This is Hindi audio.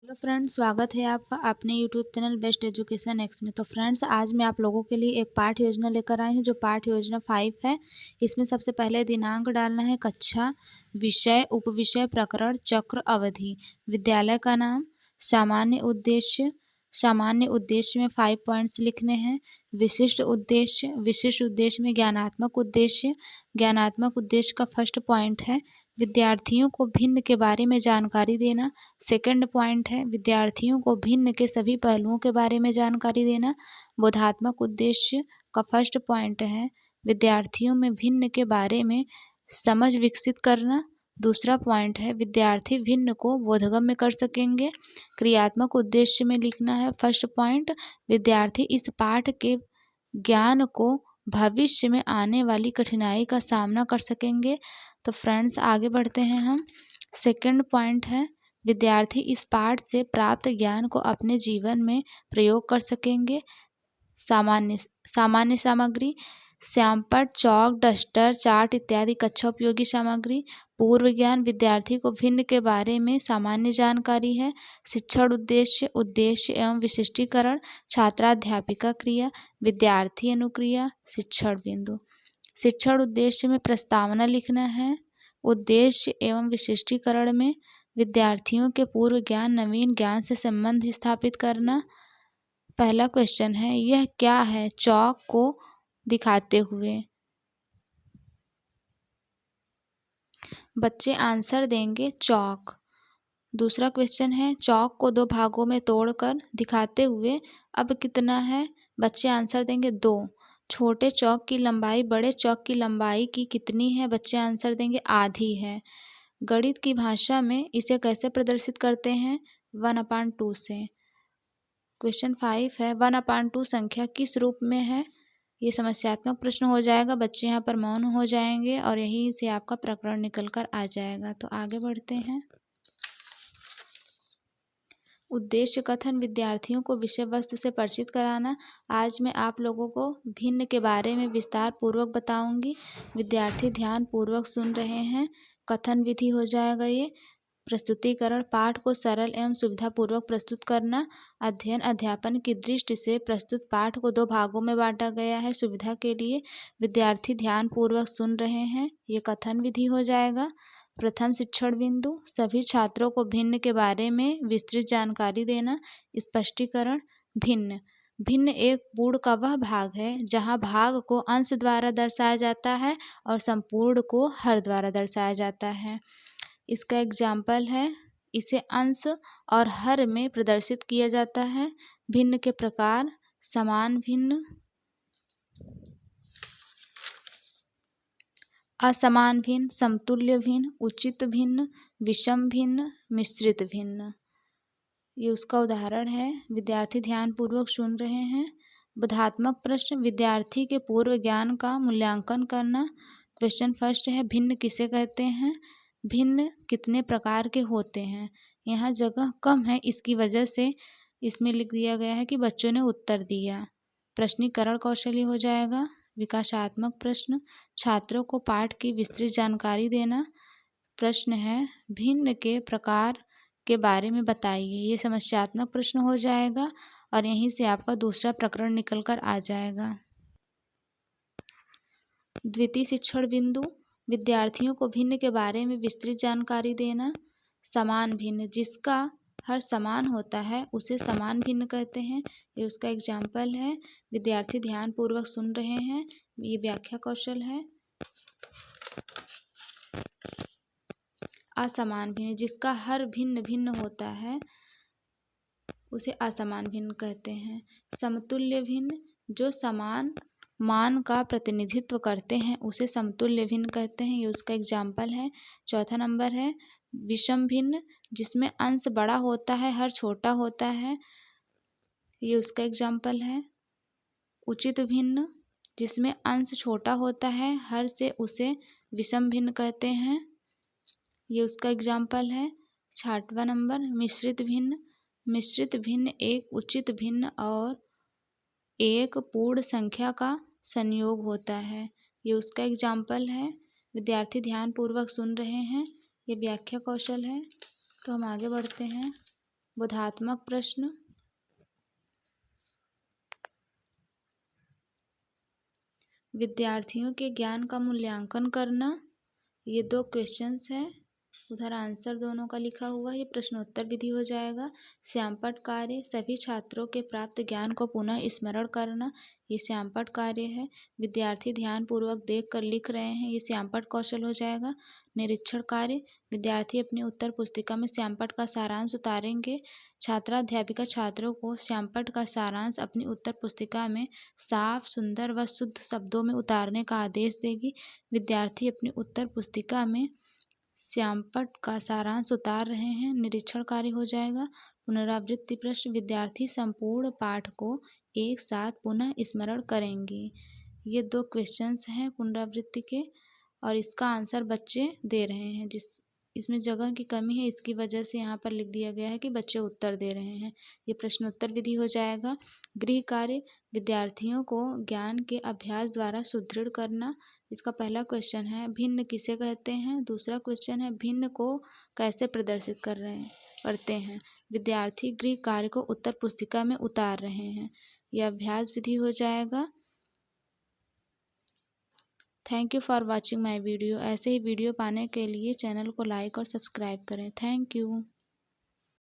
हेलो फ्रेंड्स, स्वागत है आपका अपने YouTube channel best education x में। तो फ्रेंड्स, आज मैं आप लोगों के लिए एक पाठ योजना लेकर आई हूँ जो पाठ योजना 5 है। इसमें सबसे पहले दिनांक डालना है, कक्षा, विषय, उपविषय, प्रकरण, चक्र, अवधि, विद्यालय का नाम, सामान्य उद्देश्य। सामान्य उद्देश्य में 5 पॉइंट्स लिखने हैं। विशिष्ट उद्देश्य, विशिष्ट उद्देश्य में ज्ञानात्मक उद्देश्य। ज्ञानात्मक उद्देश्य का फर्स्ट पॉइंट है विद्यार्थियों को भिन्न के बारे में जानकारी देना। सेकंड पॉइंट है विद्यार्थियों को भिन्न के सभी पहलुओं के बारे में जानकारी देना। बोधात्मक उद्देश्य का फर्स्ट पॉइंट है विद्यार्थियों में भिन्न के बारे में समझ विकसित करना। दूसरा पॉइंट है विद्यार्थी भिन्न को बोधगम्य कर सकेंगे। क्रियात्मक उद्देश्य में लिखना है फर्स्ट पॉइंट विद्यार्थी इस पाठ के ज्ञान को भविष्य में आने वाली कठिनाई का सामना कर सकेंगे। तो फ्रेंड्स, आगे बढ़ते हैं हम। सेकंड पॉइंट है विद्यार्थी इस पाठ से प्राप्त ज्ञान को अपने जीवन में प्रयोग कर सकेंगे। सामान्य सामान्य सामग्री, श्यामपट्ट, चौक, डस्टर, चार्ट इत्यादि कक्षा उपयोगी सामग्री। पूर्व ज्ञान, विद्यार्थी को भिन्न के बारे में सामान्य जानकारी है। शिक्षण उद्देश्य, उद्देश्य एवं विशिष्टीकरण, छात्राध्यापिका क्रिया, विद्यार्थी अनुक्रिया, शिक्षण बिंदु। शिक्षण उद्देश्य में प्रस्तावना लिखना है। उद्देश्य एवं विशिष्टीकरण में विद्यार्थियों के पूर्व ज्ञान नवीन ज्ञान से संबंध स्थापित करना। पहला क्वेश्चन है, यह क्या है? चौक को दिखाते हुए बच्चे आंसर देंगे चौक। दूसरा क्वेश्चन है, चौक को दो भागों में तोड़कर दिखाते हुए अब कितना है? बच्चे आंसर देंगे 2। छोटे चौक की लंबाई बड़े चौक की लंबाई की कितनी है? बच्चे आंसर देंगे आधी है। गणित की भाषा में इसे कैसे प्रदर्शित करते हैं? 1/2 से। क्वेश्चन 5 है, 1/2 संख्या किस रूप में है? ये समस्यात्मक प्रश्न हो जाएगा। बच्चे यहाँ पर मौन हो जाएंगे और यहीं से आपका प्रकरण निकल कर आ जाएगा। तो आगे बढ़ते हैं। उद्देश्य कथन, विद्यार्थियों को विषय वस्तु से परिचित कराना। आज मैं आप लोगों को भिन्न के बारे में विस्तार पूर्वक बताऊंगी। विद्यार्थी ध्यान पूर्वक सुन रहे हैं। कथन विधि हो जाएगा ये। प्रस्तुतिकरण, पाठ को सरल एवं सुविधापूर्वक प्रस्तुत करना। अध्ययन अध्यापन की दृष्टि से प्रस्तुत पाठ को 2 भागों में बांटा गया है सुविधा के लिए। विद्यार्थी ध्यान पूर्वक सुन रहे हैं, ये कथन विधि हो जाएगा। प्रथम शिक्षण बिंदु, सभी छात्रों को भिन्न के बारे में विस्तृत जानकारी देना। स्पष्टीकरण, भिन्न भिन्न एक पूर्ण का वह भाग है जहाँ भाग को अंश द्वारा दर्शाया जाता है और संपूर्ण को हर द्वारा दर्शाया जाता है। इसका एग्जाम्पल है, इसे अंश और हर में प्रदर्शित किया जाता है। भिन्न के प्रकार, समान भिन्न, असमान भिन्न, समतुल्य भिन्न, उचित भिन्न, विषम भिन्न, मिश्रित भिन्न। ये उसका उदाहरण है। विद्यार्थी ध्यानपूर्वक सुन रहे हैं। बोधात्मक प्रश्न, विद्यार्थी के पूर्व ज्ञान का मूल्यांकन करना। क्वेश्चन फर्स्ट है, भिन्न किसे कहते हैं? भिन्न कितने प्रकार के होते हैं? यहाँ जगह कम है, इसकी वजह से इसमें लिख दिया गया है कि बच्चों ने उत्तर दिया। प्रश्नीकरण कौशल्य हो जाएगा। विकासात्मक प्रश्न, छात्रों को पाठ की विस्तृत जानकारी देना। प्रश्न है, भिन्न के प्रकार के बारे में बताइए। ये समस्यात्मक प्रश्न हो जाएगा और यहीं से आपका दूसरा प्रकरण निकल कर आ जाएगा। द्वितीय शिक्षण बिंदु, विद्यार्थियों को भिन्न के बारे में विस्तृत जानकारी देना। समान भिन्न, जिसका हर समान होता है उसे समान भिन्न कहते हैं। ये उसका एग्जाम्पल है। विद्यार्थी ध्यान पूर्वक सुन रहे हैं, ये व्याख्या कौशल है। असमान भिन्न, जिसका हर भिन्न भिन्न होता है उसे असमान भिन्न कहते हैं। समतुल्य भिन्न, जो समान मान का प्रतिनिधित्व करते हैं उसे समतुल्य भिन्न कहते हैं। ये उसका एग्जाम्पल है। चौथा नंबर है विषम भिन्न, जिसमें अंश बड़ा होता है हर छोटा होता है। ये उसका एग्जाम्पल है। उचित भिन्न, जिसमें अंश छोटा होता है हर से उसे विषम भिन्न कहते हैं। ये उसका एग्जाम्पल है। 6वां नंबर मिश्रित भिन्न, मिश्रित भिन्न एक उचित भिन्न और एक पूर्ण संख्या का संयोग होता है। ये उसका एग्जाम्पल है। विद्यार्थी ध्यान पूर्वक सुन रहे हैं, ये व्याख्या कौशल है। तो हम आगे बढ़ते हैं। बोधात्मक प्रश्न, विद्यार्थियों के ज्ञान का मूल्यांकन करना। ये 2 क्वेश्चंस हैं। उधर आंसर दोनों का लिखा हुआ है। ये प्रश्नोत्तर विधि हो जाएगा। श्यामपट्ट कार्य, सभी छात्रों के प्राप्त ज्ञान को पुनः स्मरण करना। ये श्यामपट्ट कार्य है। विद्यार्थी ध्यानपूर्वक देख कर लिख रहे हैं। ये श्यामपट्ट कौशल हो जाएगा। निरीक्षण कार्य, विद्यार्थी अपनी उत्तर पुस्तिका में श्यामपट्ट का सारांश उतारेंगे। छात्राध्यापिका छात्रों को श्यामपट्ट का सारांश अपनी उत्तर पुस्तिका में साफ, सुंदर व शुद्ध शब्दों में उतारने का आदेश देगी। विद्यार्थी अपनी उत्तर पुस्तिका में श्यामपट्ट का सारांश उतार रहे हैं। निरीक्षण कार्य हो जाएगा। पुनरावृत्ति प्रश्न, विद्यार्थी संपूर्ण पाठ को एक साथ पुनः स्मरण करेंगे। ये 2 क्वेश्चंस हैं पुनरावृत्ति के और इसका आंसर बच्चे दे रहे हैं। इसमें जगह की कमी है, इसकी वजह से यहाँ पर लिख दिया गया है कि बच्चे उत्तर दे रहे हैं। ये प्रश्नोत्तर विधि हो जाएगा। गृह कार्य, विद्यार्थियों को ज्ञान के अभ्यास द्वारा सुदृढ़ करना। इसका पहला क्वेश्चन है भिन्न किसे कहते हैं। दूसरा क्वेश्चन है भिन्न को कैसे प्रदर्शित करते हैं। विद्यार्थी गृह कार्य को उत्तर पुस्तिका में उतार रहे हैं। यह अभ्यास विधि हो जाएगा। Thank you for watching my video. ऐसे ही वीडियो पाने के लिए चैनल को लाइक और सब्सक्राइब करें। Thank you.